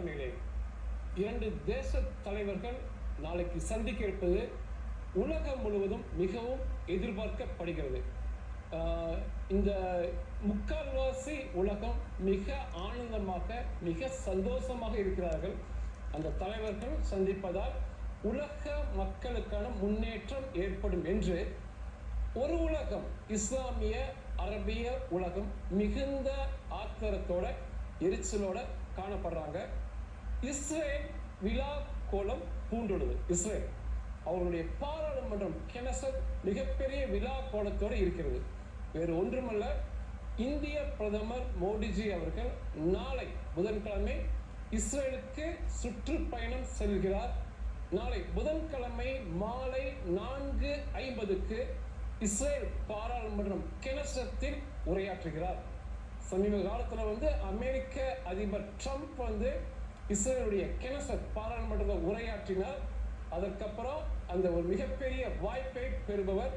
திங்கட்கிழமையிலே 2 தேச தலைவர்கள் நாளைக்கு சந்திக்க இருப்பது உலகம் முழுவதும் மிகவும் எதிர்பார்க்கப்படுகிறது. இந்த முக்கால்வாசி உலகம் மிக ஆனந்தமாக மிக சந்தோஷமாக இருக்கிறார்கள். அந்த தலைவர்கள் சந்திப்பதால் உலக மக்களுக்கான முன்னேற்றம் ஏற்படும் என்று ஒரு உலகம், இஸ்லாமிய அரபிய உலகம் மிகுந்த ஆத்திரத்தோட எரிச்சலோட காணப்படுறாங்க. இஸ்ரேல் விழா கோலம் பூண்டுள்ளது. இஸ்ரேல் அவர்களுடைய பாராளுமன்றம் கெனசட் மிகப்பெரிய விழா கோலத்தோடு இருக்கிறது. வேறு ஒன்றுமல்ல, இந்திய பிரதமர் மோடிஜி அவர்கள் நாளை புதன்கிழமை இஸ்ரேலுக்கு சுற்றுப்பயணம் செல்கிறார். நாளை புதன்கிழமை மாலை 4:50 இஸ்ரேல் பாராளுமன்றம் கெனசத்தில் உரையாற்றுகிறார். சமீப காலத்தில் அமெரிக்க அதிபர் ட்ரம்ப் இஸ்ரேலுடைய கெனசட் பாராளுமன்றத்தில் உரையாற்றினார். அதற்கப்புறம் அந்த ஒரு மிகப்பெரிய வாய்ப்பை பெறுபவர்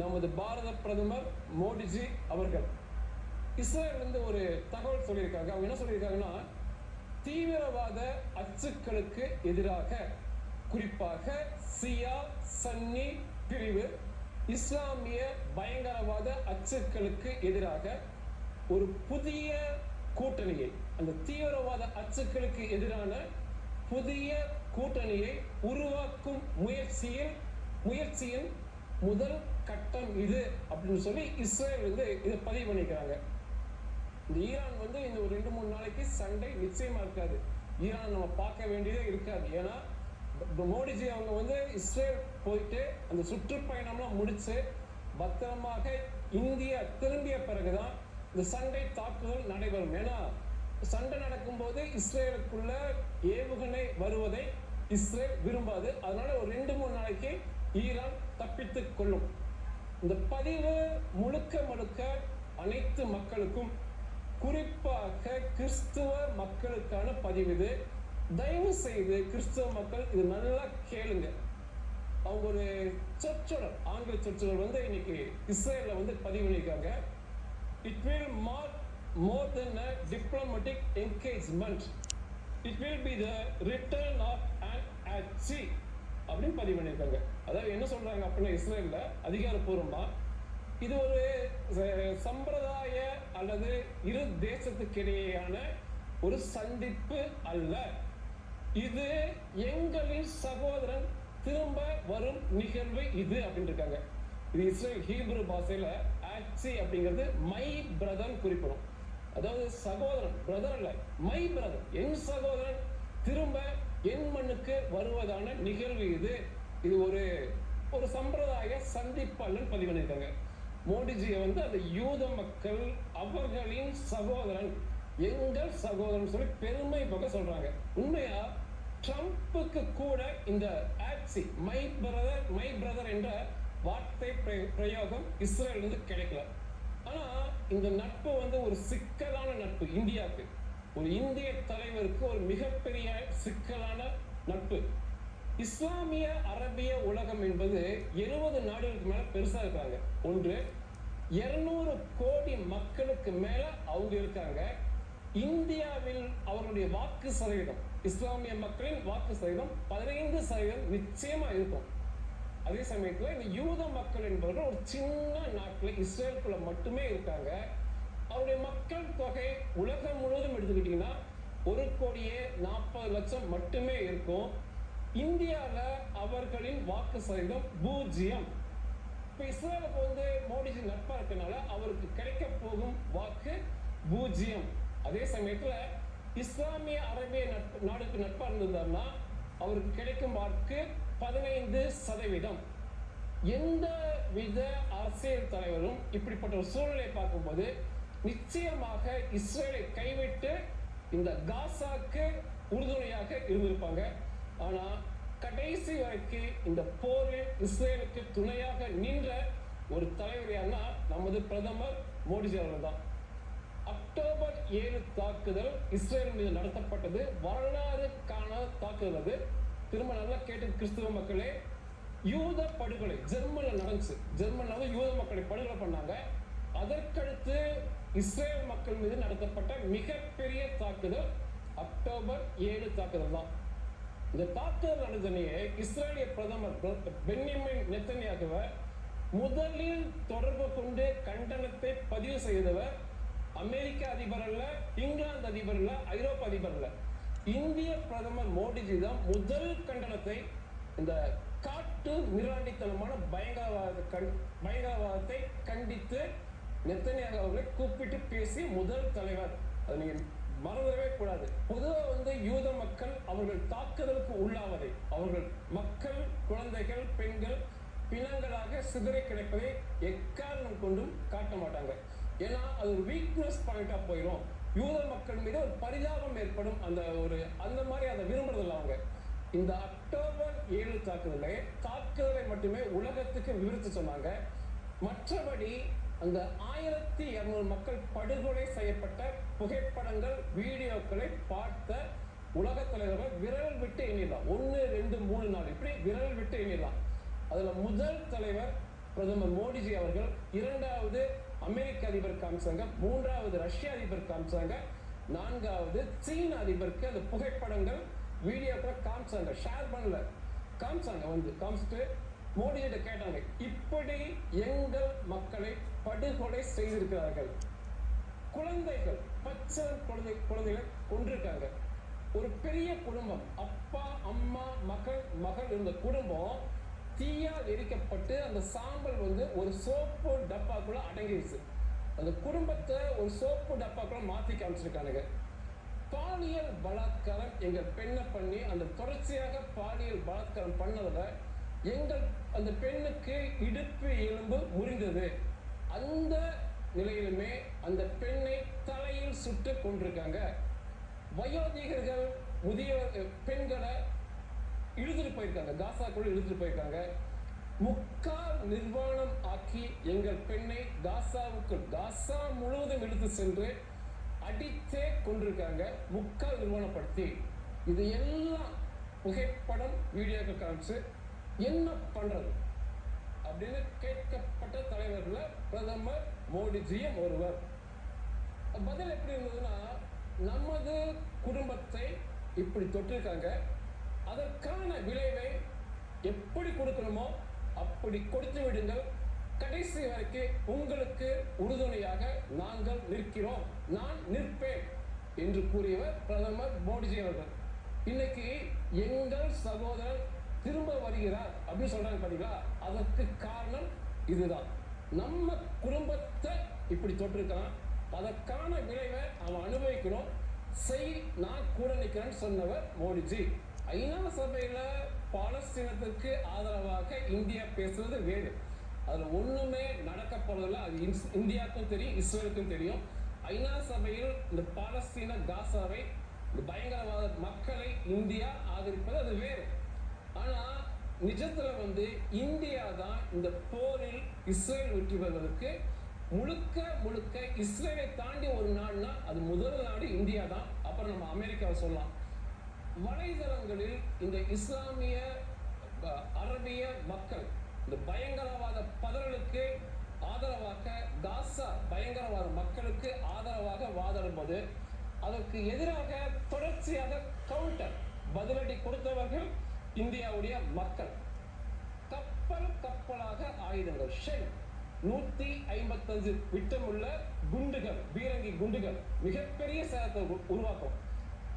நமது பாரத பிரதமர் மோடிஜி அவர்கள். இஸ்ரேல் ஒரு தகவல் சொல்லியிருக்காங்க. அவங்க என்ன சொல்லியிருக்காங்கன்னா, தீவிரவாத அச்சுக்களுக்கு எதிராக, குறிப்பாக சியா சன்னி பிரிவு இஸ்லாமிய பயங்கரவாத அச்சுக்களுக்கு எதிராக ஒரு புதிய கூட்டணியை, அந்த தீவிரவாத அச்சுக்களுக்கு எதிரான புதிய கூட்டணியை உருவாக்கும் முயற்சியின் முதல் கட்டம் இது அப்படின்னு சொல்லி இஸ்ரேல் இதை பதிவு பண்ணிக்கிறாங்க. இந்த ஈரான் இந்த ஒரு 2-3 நாளைக்கு சண்டை நிச்சயமா இருக்காது. ஈரான் நம்ம பார்க்க வேண்டியதே இருக்காது. ஏன்னா மோடிஜி அவங்க இஸ்ரேல் போயிட்டு அந்த சுற்றுப்பயணம்லாம் முடிச்சு பத்திரமாக இந்தியா திரும்பிய பிறகுதான் இந்த சண்டை தாக்குதல் நடைபெறும். ஏன்னா சண்டை நடக்கும்போது இஸ்ரேலுக்குள்ள ஏவுகணை வருவதை இஸ்ரேல் விரும்பாது. அதனால ஒரு 2-3 நாளைக்கு ஈரான் தப்பித்துக் கொள்ளும். இந்த பதிவு முழுக்க அனைத்து மக்களுக்கும், குறிப்பாக கிறிஸ்துவ மக்களுக்கான பதிவு இது. தயவு செய்து கிறிஸ்துவ மக்கள் இது நல்லா கேளுங்க. அவங்க ஒரு சொற்றொடர், ஆங்கில சொற்றொடர் இன்னைக்கு இஸ்ரேல்ல பதிவு பண்ணியிருக்காங்க. It will mark more than a diplomatic engagement. It will be the return of an achi அப்படின்னு பதிவு பண்ணியிருக்காங்க. அதாவது என்ன சொல்றாங்க அப்படின்னா, இஸ்ரேல்ல அதிகாரப்பூர்வமா இது ஒரு சம்பிரதாய அல்லது இரு தேசத்துக்கிடையேயான ஒரு சந்திப்பு அல்ல, இது எங்களின் சகோதரன் திரும்ப வரும் நிகழ்வு இது அப்படின்னு இருக்காங்க. இது இஸ்ரேல் ஹீப்ரு பாஷையில ஆச்சி அப்படிங்கிறது மை பிரதர் குறிப்பிடும். அதாவது சகோதரன், பிரதர் அல்ல, மை பிரதர், என் சகோதரன் திரும்ப என் மண்ணுக்கு வருவதான நிகழ்வு இது. இது ஒரு சம்பிரதாய சந்திப்பு அல்லன்னு பதிவு பண்ணியிருக்காங்க. மோடிஜியை அந்த யூத மக்கள் அவர்களின் சகோதரன், எங்கள் சகோதரன் சொல்லி பெருமை பக்கம் சொல்றாங்க. உண்மையா ட்ரம்புக்கு கூட இந்த ஆட்சி மை பிரதர் என்ற வார்த்தை பிரயோகம் இஸ்ரேல் கிடைக்கல. ஆனா இந்த நட்பு ஒரு சிக்கலான நட்பு. இந்தியாவுக்கு, ஒரு இந்திய தலைவருக்கு ஒரு மிகப்பெரிய சிக்கலான நட்பு. இஸ்லாமிய அரபிய உலகம் என்பது 70 நாடுகளுக்கு மேல பெருசா இருக்காங்க. 200 கோடி மக்களுக்கு மேல அவங்க இருக்காங்க. இந்தியாவில் அவர்களுடைய வாக்கு சதவீதம், இஸ்லாமிய மக்களின் வாக்கு சதவீதம் 15% நிச்சயமா இருக்கும். அதே சமயத்தில் இந்த யூத மக்கள் என்பவர்கள் ஒரு சின்ன நாட்டில் இஸ்ரேலுக்குள்ள மட்டுமே இருக்காங்க. அவருடைய மக்கள் தொகை உலகம் முழுவதும் எடுத்துக்கிட்டீங்கன்னா 1,40,00,000 மட்டுமே இருக்கும். இந்தியாவில் அவர்களின் வாக்கு சதவீதம் 0. இப்போ இஸ்ரேலுக்கு மோடிஜி நட்பா இருக்கனால அவருக்கு கிடைக்க போகும் வாக்கு 0. அதே சமயத்தில் இஸ்லாமிய அரபிய நாடுக்கு நட்பா இருந்திருந்தாருன்னா அவருக்கு கிடைக்கும் வாக்கு 15%. எந்த வித அரசியல் தலைவரும் இப்படிப்பட்ட ஒரு சூழ்நிலையை பார்க்கும்போது நிச்சயமாக இஸ்ரேலை கைவிட்டு இந்த காசாக்கு உறுதுணையாக இருந்திருப்பாங்க. ஆனா கடைசி வரைக்கும் இந்த போரில் இஸ்ரேலுக்கு துணையாக நின்ற ஒரு தலைவர் யாருன்னா நமது பிரதமர் மோடிஜி அவர்கள் தான். அக்டோபர் 7 தாக்குதல் இஸ்ரேல் மீது நடத்தப்பட்டது வரலாறு காணாத தாக்குதல். அது திரும்ப நல்லா கேட்டு கிறிஸ்துவ மக்களே, யூத படுகொலை ஜெர்மன்ல நடந்துச்சு. ஜெர்மன்ல யூத மக்களை படுகொலை பண்ணாங்க. அதற்கடுத்து இஸ்ரேல் மக்கள் மீது நடத்தப்பட்ட மிகப்பெரிய தாக்குதல் அக்டோபர் 7 தாக்குதல் தான். இந்த தாக்குதல் நடந்தனையே இஸ்ரேலிய பிரதமர் பென்யமின் நெத்தன்யாகுவை முதலில் தொடர்பு கொண்டு கண்டனத்தை பதிவு செய்தவர் அமெரிக்க அதிபர் அல்ல, இங்கிலாந்து அதிபர் அல்ல, ஐரோப்பா அதிபர் அல்ல, இந்திய பிரதமர் மோடிஜி தான் முதல் கண்டனத்தை இந்த காட்டு மிராண்டித்தனமான பயங்கரவாதத்தை கண்டித்து நெத்தன்யாகு அவர்களை கூப்பிட்டு பேசி முதல் தலைவர். அதை நீங்க மறந்துடவே கூடாது. பொதுவாக யூத மக்கள் அவர்கள் தாக்குதலுக்கு உள்ளாவதை, அவர்கள் மக்கள், குழந்தைகள், பெண்கள் பிணங்களாக சிதறி கிடைப்பதை எக்காரணம் கொண்டும் காட்ட மாட்டாங்க. ஏன்னா அது ஒரு வீக்னஸ் பாயிண்டா போயிடும். யூத மக்கள் மீது ஒரு பரிதாபம் ஏற்படும். அந்த மாதிரி அதை விரும்புறதில்ல அவங்க. இந்த அக்டோபர் 7 தாக்குதலை மட்டுமே உலகத்துக்கு விவரித்து சொன்னாங்க. மற்றபடி அந்த 1200 மக்கள் படுகொலை செய்யப்பட்ட புகைப்படங்கள், வீடியோக்களை பார்த்த உலக தலைவர்கள் விரல் விட்டு எண்ணிடலாம். 1, 2, 3, 4 இப்படி விரல் விட்டு எண்ணிடலாம். அதுல முதல் தலைவர் பிரதமர் மோடிஜி அவர்கள், 2வது அமெரிக்க அதிபர் காமிச்சாங்க, 3வது ரஷ்ய அதிபர் காமிச்சாங்க, 4வது சீன அதிபருக்கு அந்த புகைப்படங்கள், வீடியோக்களை காமிச்சாங்க. ஷேர் பண்ணல, காமிச்சாங்க. காமிச்சிட்டு மோடிஜிட்ட கேட்டாங்க, இப்படி எங்கள் மக்களை படுகொலை செய்திருக்கிறார்கள். குழந்தைகள், பச்சை குழந்தைகளை கொண்டிருக்காங்க. ஒரு பெரிய குடும்பம், அப்பா, அம்மா, மகள் இருந்த குடும்பம் தீயால் எரிக்கப்பட்டு அந்த சாம்பல் ஒரு சோப்பு டப்பாக்குள்ள அடங்கிடுச்சு. அந்த குடும்பத்தை ஒரு சோப்பு டப்பாக்குள்ள மாத்தி காமிச்சிருக்கானுங்க. பாலியல் பலாத்காரம் எங்கள் பெண்ணை பண்ணி அந்த தொடர்ச்சியாக பாலியல் பலாத்காரம் பண்ணதுல அந்த பெண்ணுக்கு இடுப்பு எலும்பு முறிந்தது. அந்த நிலையிலுமே அந்த பெண்ணை தலையில் சுட்டு கொண்டிருக்காங்க. வயோதிகர்கள், முதியவர் பெண்களை இழுத்துட்டு போயிருக்காங்க, காசாக்குள்ள இழுத்துட்டு போயிருக்காங்க. முக்கால் நிர்வாணம் ஆக்கி எங்கள் பெண்ணை காசா முழுவதும் இழுத்து சென்று அடித்தே கொண்டிருக்காங்க, முக்கால் நிர்வாணப்படுத்தி. இது எல்லாம் புகைப்படம், வீடியோக்கள் காமிச்சு என்ன பண்றது அப்படின்னு கேட்கப்பட்ட தலைவர்கள பிரதமர் மோடிஜியும் ஒருவர். பதில் எப்படி இருந்ததுன்னா, நமது குடும்பத்தை இப்படி தொட்டிருக்காங்க, அதற்கான விளைவை எப்படி கொடுக்கணுமோ அப்படி கொடுத்து விடுங்கள், கடைசி வரைக்கும் உங்களுக்கு உறுதுணையாக நாங்கள் நிற்கிறோம், நான் நிற்பேன் என்று கூறியவர் பிரதமர் மோடிஜி அவர்கள். இன்னைக்கு எங்கள் சகோதரர் திரும்ப வருகிறார் அப்படின்னு சொல்றாங்க பாத்தீங்களா, அதற்கு காரணம் இதுதான். நம்ம குடும்பத்தை இப்படி தொட்டிருக்கான், அதற்கான விளைவை அவன் அனுபவிக்கணும், நான் கூட நிற்கிறேன்னு சொன்னவர் மோடிஜி. ஐநா சபையில பாலஸ்தீனத்திற்கு ஆதரவாக இந்தியா பேசுவது வேறு, அதுல ஒண்ணுமே நடக்க போறதில்ல. அது இந்தியாவுக்கும் தெரியும், இஸ்ரேலுக்கும் தெரியும். ஐநா சபையில் இந்த பாலஸ்தீன காசாவை, இந்த பயங்கரவாத மக்களை இந்தியா ஆதரிப்பது அது வேறு. ஆனா நிஜத்துல இந்தியா தான் இந்த போரில் இஸ்ரேல் வெற்றி பெறுவதற்கு முழுக்க இஸ்ரேலை தாண்டி ஒரு நாடுனா அது முதல் நாடு இந்தியா தான். அப்புறம் நம்ம அமெரிக்காவை சொல்லலாம். வலைதளங்களில் இந்த இஸ்லாமிய அரபிய மக்கள் இந்த பயங்கரவாத பதறலுக்கு ஆதரவாக, காசா பயங்கரவாத மக்களுக்கு ஆதரவாக வாதிடும்போது அதற்கு எதிராக தொடர்ச்சியாக கவுண்டர் பதிலடி கொடுத்தவர்கள் இந்தியாவுடைய மக்கள். கப்பலாக ஆயுதங்கள், ஷெல் 155 விட்டமுள்ள குண்டுகள், பீரங்கி குண்டுகள் மிகப்பெரிய சேதத்தை உருவாக்கும்.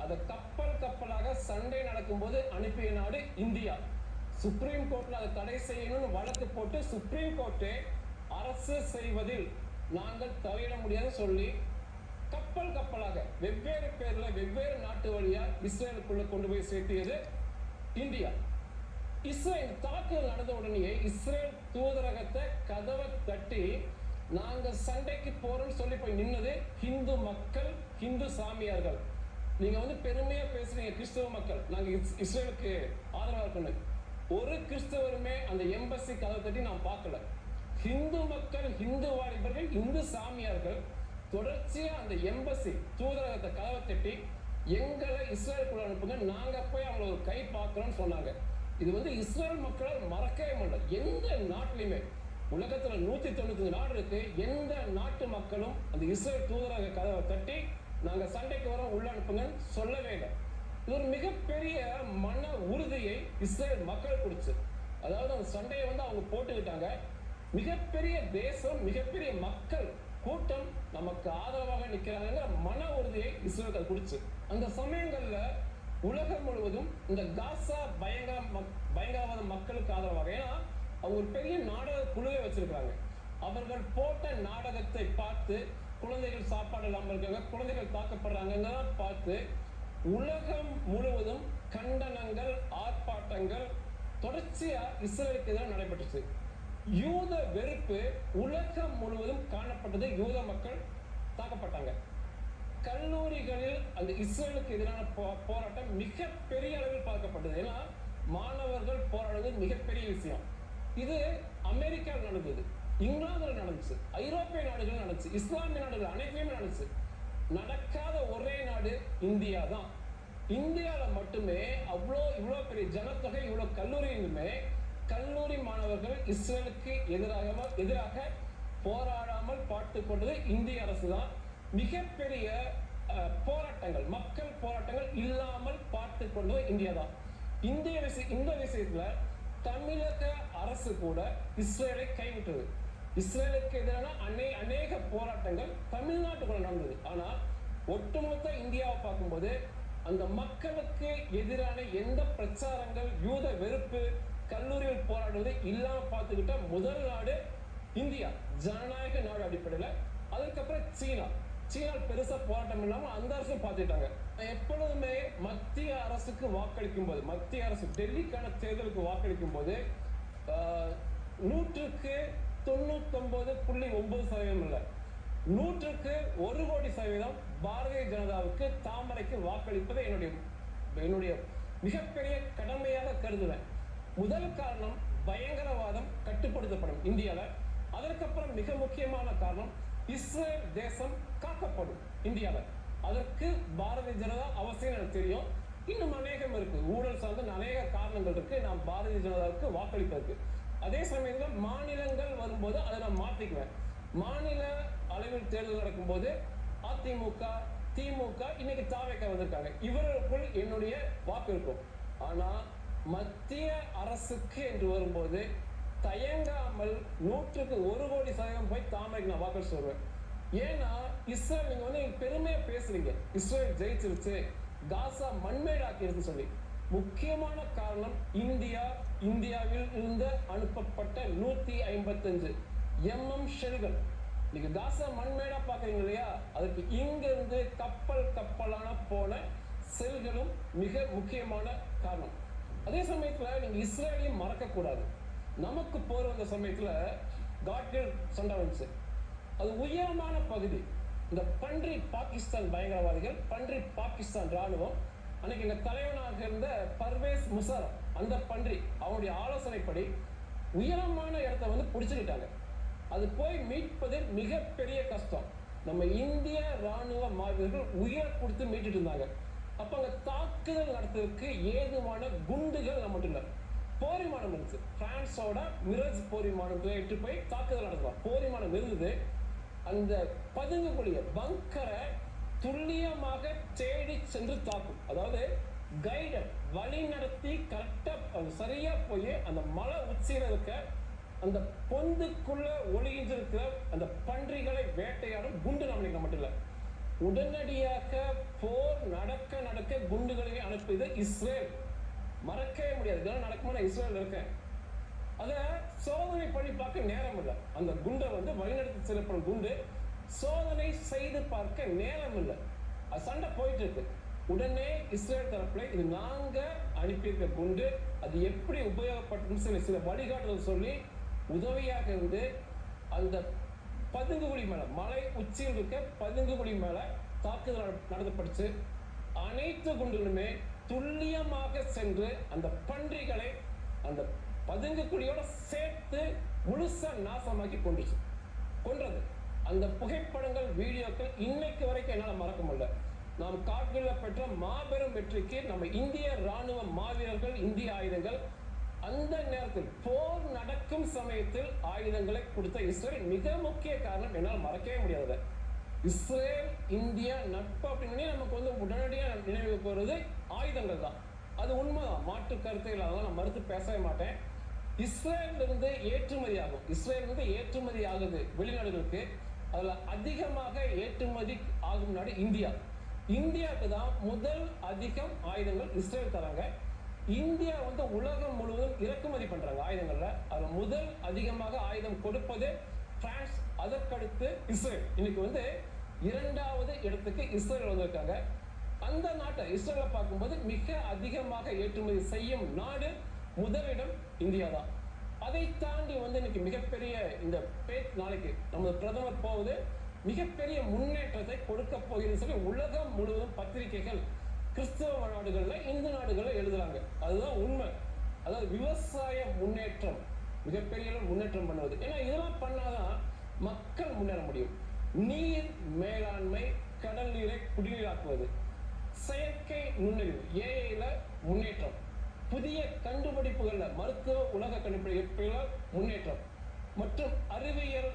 அதை கப்பலாக சண்டை நடக்கும்போது அனுப்பிய நாடு இந்தியா. சுப்ரீம் கோர்ட்ல அதை தடை செய்யணும்னு வழக்கு போட்டு சுப்ரீம் கோர்ட்டே அரசு செய்வதில் நாங்கள் தலையிட முடியாதுன்னு சொல்லி கப்பலாக வெவ்வேறு பேர்ல வெவ்வேறு நாட்டு வழியா இஸ்ரேலுக்குள்ள கொண்டு போய் சேர்த்தியது இந்தியா. இஸ்ரேல் தாக்குதல் நடந்த உடனே இஸ்ரேல் தூதரகத்தை கதவை தட்டி நாங்க சண்டைக்கு போறோம்னு சொல்லி போய் நின்னது ஹிந்து மக்கள், ஹிந்து சாமியார்கள். நீங்க பெருமையா பேசுறீங்க, கிறிஸ்தவ மக்கள் நாங்க இஸ்ரேலுக்கு ஆதரவா இருக்கணும். ஒரு கிறிஸ்தவருமே அந்த எம்பசி கதவை தட்டி நான் பார்க்கல. ஹிந்து மக்கள், ஹிந்து வாலிபர்கள், இந்து சாமியார்கள் தொடர்ச்சியா அந்த எம்பசி தூதரகத்தை கதவை தட்டி எங்களை இஸ்ரேலுக்குள்ள அனுப்புங்க, நாங்க போய் அவங்கள ஒரு கை பார்க்கிறோம்னு சொன்னாங்க. இது இஸ்ரேல் மக்களால் மறக்கவே முடியல. எந்த நாட்டிலுமே உலகத்துல 195 நாடு இருக்கு, எந்த நாட்டு மக்களும் அந்த இஸ்ரேல் தூதரக கதவை தட்டி நாங்க சண்டைக்கு வரோம் உள்ள அனுப்புங்கன்னு சொல்லவே இல்லை. இது ஒரு மிகப்பெரிய மன உறுதியை இஸ்ரேல் மக்கள் கொடுத்து, அதாவது அந்த சண்டையை வந்து அவங்க போட்டுக்கிட்டாங்க. மிகப்பெரிய தேசம், மிகப்பெரிய மக்கள் கூட்டம் நமக்கு ஆதரவாக நிற்கிறாங்க மன உறுதியை இஸ்ரேல் கொடுத்து. அந்த சமயங்கள்ல உலகம் முழுவதும் இந்த காசா பயங்கரவாத மக்களுக்கு ஆதரவாக, ஏன்னா அவங்க ஒரு பெரிய நாடக குழுவை வச்சிருக்காங்க. அவர்கள் போட்ட நாடகத்தை பார்த்து குழந்தைகள் சாப்பாடு இல்லாமல் இருக்காங்க, குழந்தைகள் தாக்கப்படுறாங்க பார்த்து உலகம் முழுவதும் கண்டனங்கள், ஆர்ப்பாட்டங்கள் தொடர்ச்சியா இஸ்ரேலுக்கு எதிராக நடைபெற்றுச்சு. யூத வெறுப்பு உலகம் முழுவதும் காணப்பட்டது. யூத மக்கள் தாக்கப்பட்டாங்க. கல்லூரிகளில் அந்த இஸ்ரேலுக்கு எதிரான போராட்டம் மிகப்பெரிய அளவில் பார்க்கப்பட்டது. ஏன்னா மாணவர்கள் போராடுவது மிகப்பெரிய விஷயம். இது அமெரிக்காவில் நடந்தது, இங்கிலாந்துல நடந்துச்சு, ஐரோப்பிய நாடுகள் நடந்துச்சு, இஸ்லாமிய நாடுகள் அனைத்துமே நடந்துச்சு. நடக்காத ஒரே நாடு இந்தியா தான். இந்தியாவில மட்டுமே இவ்வளோ பெரிய ஜனத்தொகை, இவ்வளோ கல்லூரியிலுமே கல்லூரி மாணவர்கள் இஸ்ரேலுக்கு எதிராக போராடாமல் பார்த்து கொண்டது இந்திய அரசு தான். மிகப்பெரிய போராட்டங்கள், மக்கள் போராட்டங்கள் இல்லாமல் பார்த்து கொண்டது இந்தியா தான். இந்த விஷயத்துல தமிழக அரசு கூட இஸ்ரேலை கைவிட்டது. இஸ்ரேலுக்கு எதிரான அநேக போராட்டங்கள் தமிழ்நாட்டுக்குள்ள நடந்தது. ஆனா ஒட்டுமொத்த இந்தியாவை பார்க்கும்போது அந்த மக்களுக்கு எதிரான எந்த பிரச்சாரங்கள், யூத வெறுப்பு, கல்லூரிகள் போராடுவது இல்லாம பார்த்துக்கிட்ட முதல் நாடு இந்தியா, ஜனநாயக நாடு அடிப்படையில். அதுக்கப்புறம் சீனா பெருசா போராட்டம் இல்லாம அந்த அரசும் பார்த்துட்டாங்க. எப்பொழுதுமே மத்திய அரசுக்கு வாக்களிக்கும் போது, மத்திய அரசு டெல்லிக்கான தேர்தலுக்கு வாக்களிக்கும் போது 99.9% இல்ல, 100% பாரதிய ஜனதாவுக்கு, தாமரைக்கு வாக்களிப்பதை என்னுடைய மிகப்பெரிய கடமையாக கருதுவேன். முதல் காரணம் பயங்கரவாதம் கட்டுப்படுத்தப்படும் இந்தியாவில். அதற்கப்புறம் மிக முக்கியமான காரணம் இஸ்ரேல் தேசம் காக்கப்படும் இந்தியாவில். அதற்கு பாரதிய ஜனதா அவசியம் எனக்கு தெரியும். இன்னும் அநேகம் இருக்கு, ஊழல் சார்ந்த அநேக காரணங்கள் இருக்கு நாம் பாரதிய ஜனதாவுக்கு வாக்களிப்பதற்கு. அதே சமயத்தில் மாநிலங்கள் வரும்போது அதை நான் மாற்றிக்குவேன். மாநில அளவில் தேர்தல் நடக்கும்போது அதிமுக, திமுக, இன்னைக்கு தாவேக வந்திருக்காங்க, இவர்களுக்குள் என்னுடைய வாக்கு இருக்கும். ஆனா மத்திய அரசுக்கு என்று வரும்போது தயங்காமல் 100% போய் தாமரைக்கு நான் வாக்கு சொல்வேன். ஏன்னா இஸ்ரேல், நீங்க வந்து பெருமையா பேசுறீங்க, இஸ்ரேல் ஜெயிச்சிருச்சு, காசா மண்மேடாக்கிருச்சு சொல்லி. முக்கியமான காரணம் இந்தியாவில் இருந்து அனுப்பப்பட்ட 155 mm ஷெல்கள். நீங்க காசா மண்மேடா பாக்குறீங்க இல்லையா, அதுக்கு இங்க இருந்து கப்பலான போன செல்களும் மிக முக்கியமான காரணம். அதே சமயத்துல நீங்க இஸ்ரேலையும் மறக்க கூடாது. நமக்கு போற அந்த சமயத்துல காட்கில் சண்டை வந்துச்சு. அது உயரமான பகுதி. இந்த பன்றி பாகிஸ்தான் பயங்கரவாதிகள், பன்றி பாகிஸ்தான் ராணுவம், அன்னைக்கு எங்க தலைவனாக இருந்த பர்வேஸ் முஷாரப், அந்த பன்றி அவனுடைய ஆலோசனைப்படி உயரமான இடத்தை வந்து பிடிச்சுக்கிட்டாங்க. அது போய் மீட்பது மிகப்பெரிய கஷ்டம். நம்ம இந்திய ராணுவ மாவீரர்கள் உயிர் கொடுத்து மீட்டுட்டு இருந்தாங்க. அப்ப அங்க தாக்குதல் நடத்துவதற்கு ஏதுவான குண்டுகள் நம்ம இல்லை, போரிமானம் இருந்துச்சு. பிரான்ஸோட மிரஜ் போரிமானத்தை எட்டு போய் தாக்குதல் நடத்துவாங்க. போரிமானம் இருந்தது. அந்த பதுங்கக்கூடிய பங்கரை துல்லியமாக தேடி சென்று தாக்கும். அதாவது கைடர் வழி நடத்தி கரெக்டா சரியா போய் அந்த மலை உச்சியில இருக்க அந்த பொந்துக்குள்ள ஒளிஞ்சிருக்கிற அந்த பன்றிகளை வேட்டையாடும் குண்டு நம்மளுக்கு மட்டும் இல்லை, உடனடியாக போர் நடக்க குண்டுகளை அனுப்பியது இஸ்ரேல். மறக்கவே முடியாது. இதெல்லாம் நடக்குமா, நான் இஸ்ரேல் இருக்கேன். அதை சோதனை பண்ணி பார்க்க நேரம் இல்லை. அந்த குண்டை வந்து வழிநடத்தி செல்லப்படும் குண்டு சோதனை செய்து பார்க்க நேரம் இல்லை. அது சண்டை போயிட்டு இருக்கு. உடனே இஸ்ரேல் தரப்புல இது நாங்க அனுப்பியிருக்க குண்டு, அது எப்படி உபயோகப்பட்டு சில வழிகாட்டுதல் சொல்லி உதவியாக இருந்து அந்த பதுங்குகுழி மேல, மலை உச்சியில் இருக்க பதுங்குகுழி மேல தாக்குதல் நடத்தப்பட்டுச்சு. அனைத்து குண்டுகளுமே துல்லியமாக சென்று அந்த பன்றிகளை அந்த பதுங்குகுழியோட சேர்த்து முழுசா நாசமாக்கி கொன்றது. அந்த புகைப்படங்கள், வீடியோக்கள் இன்னைக்கு வரைக்கும் என்னால் மறக்க முடியல. நாம் கார்கில்ல பெற்ற மாபெரும் வெற்றிக்கு நம்ம இந்திய ராணுவ மாவீரர்கள், இந்திய ஆயுதங்கள், அந்த நேரத்தில் போர் நடக்கும் சமயத்தில் ஆயுதங்களை கொடுத்த இஸ்ரேல் மிக முக்கிய காரணம், என்னால் மறக்கவே முடியாது. இஸ்ரேல் இந்தியா நட்பு அப்படின்னு நமக்கு வந்து உடனடியாக நினைவுக்கு வருவது ஆயுதங்கள் தான். அது உண்மைதான், மாற்று கருத்துகள், அதெல்லாம் நான் மறுத்து பேசவே மாட்டேன். இஸ்ரேல் இருந்து ஏற்றுமதி ஆகும், இஸ்ரேல் இருந்து ஏற்றுமதி ஆகுது வெளிநாடுகளுக்கு. அதுல அதிகமாக ஏற்றுமதி ஆகும் நாடு இந்தியா. இந்தியாவுக்கு தான் முதல் அதிகம் ஆயுதங்கள் இஸ்ரேல் தராங்க. இந்தியா வந்து உலகம் முழுவதும் இறக்குமதி பண்றாங்க ஆயுதங்கள்ல. அதுல முதல் அதிகமாக ஆயுதம் கொடுப்பது பிரான்ஸ், அதற்கடுத்து இஸ்ரேல். இன்னைக்கு வந்து 2வது இடத்துக்கு இஸ்ரேல் வந்திருக்காங்க. அந்த நாட்டை இஸ்ரேலை பார்க்கும்போது மிக அதிகமாக ஏற்றுமதி செய்யும் நாடு முதலிடம் இந்தியா தான். அதை தாண்டி வந்து இன்னைக்கு மிகப்பெரிய இந்த நாளைக்கு நமது பிரதமர் போவது மிகப்பெரிய முன்னேற்றத்தை கொடுக்க போகிறது சொல்லி உலகம் முழுவதும் பத்திரிகைகள் கிறிஸ்தவ நாடுகள்ல, இந்து நாடுகள்ல எழுதுறாங்க. அதுதான் உண்மை. அதாவது விவசாய முன்னேற்றம், மிகப்பெரிய முன்னேற்றம் பண்ணுவது. ஏன்னா இதெல்லாம் பண்ணாதான் மக்கள் முன்னேற முடியும். நீர் மேலாண்மை, கடல் நீரை குடிநீராக்குவது, செயற்கை நுண்ணறிவு ஏஐல முன்னேற்றம், புதிய கண்டுபிடிப்புகள்ல மருத்துவ உலக கண்டுபிடிப்புகள முன்னேற்றம் மற்றும் அறிவியல்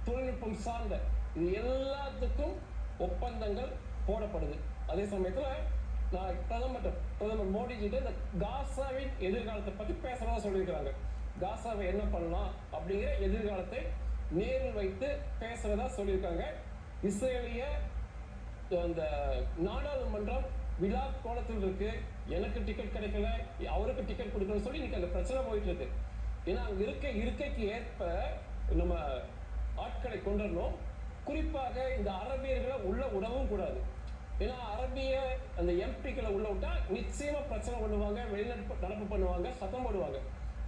தொழில்நுட்பம் சார்ந்த இது எல்லாத்துக்கும் ஒப்பந்தங்கள் போடப்படுது. அதே சமயத்துல நான் பிரதமர் மோடிஜிட்ட இந்த காசாவின் எதிர்காலத்தை பத்தி பேசுறதா சொல்லியிருக்கிறாங்க. காசாவை என்ன பண்ணலாம் அப்படிங்கிற எதிர்காலத்தை நேரில் வைத்து பேசுறதா சொல்லியிருக்காங்க. இஸ்ரேலிய அந்த நாடாளுமன்றம் விழா கோலத்தில் இருக்கு. எனக்கு டிக்கெட் கிடைக்கல, அவருக்கு டிக்கெட் கொடுக்கணும்னு சொல்லி இன்னைக்கு அந்த பிரச்சனை போயிட்டு இருக்கு. ஏன்னா அங்க இருக்கைக்கு ஏற்ப நம்ம ஆட்களை கொண்டுடணும். குறிப்பாக இந்த அரபியர்களை உள்ள விடவும் கூடாது. ஏன்னா அரபிய அந்த எம்பிக்களை உள்ள விட்டா நிச்சயமா பிரச்சனை பண்ணுவாங்க, வெளிநாட்டு நடப்பு பண்ணுவாங்க, சத்தம் போடுவாங்க.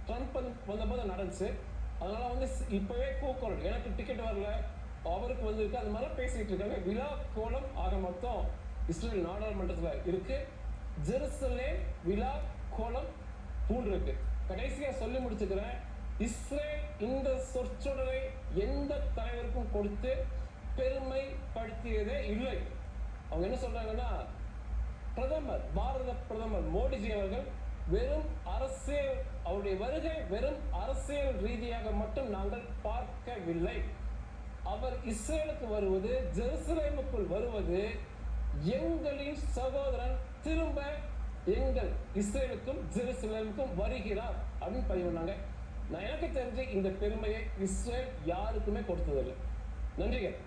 ட்ரம்ப் வந்தபோது நடந்துச்சு. அதனால வந்து இப்பவே கூக்குரல், எனக்கு டிக்கெட் வரல, அவருக்கு வந்திருக்கு, அது மாதிரி பேசிட்டு இருக்காங்க. விழா கோலம் ஆக மொத்தம் இஸ்ரேல் நாடாளுமன்றத்தில் இருக்கு. ஜெருசலேம் விழா கோலம் பூண்டிருக்கு. கடைசியா சொல்லி முடிச்சுக்கிறேன். இஸ்ரேல் இந்த சொற்றொடரை எந்த தலைவருக்கும் கொடுத்து பெருமைப்படுத்தியதே இல்லை. அவங்க என்ன சொல்றாங்கன்னா, பாரத பிரதமர் மோடிஜி அவர்கள் வெறும் அரசியல், அவருடைய வருகை வெறும் அரசியல் ரீதியாக மட்டும் நாங்கள் பார்க்கவில்லை. அவர் இஸ்ரேலுக்கு வருவது, ஜெருசலேமுக்குள் வருவது, எங்களின் சகோதரன் திரும்ப எங்கள் இஸ்ரேலுக்கும் ஜெருசலேமுக்கும் வருகிறார் அப்படின்னு பதிவு பண்ணாங்க. நான் எனக்கு தெரிஞ்சு இந்த பெருமையை இஸ்ரேல் யாருக்குமே கொடுத்ததில்லை. நன்றிகள்.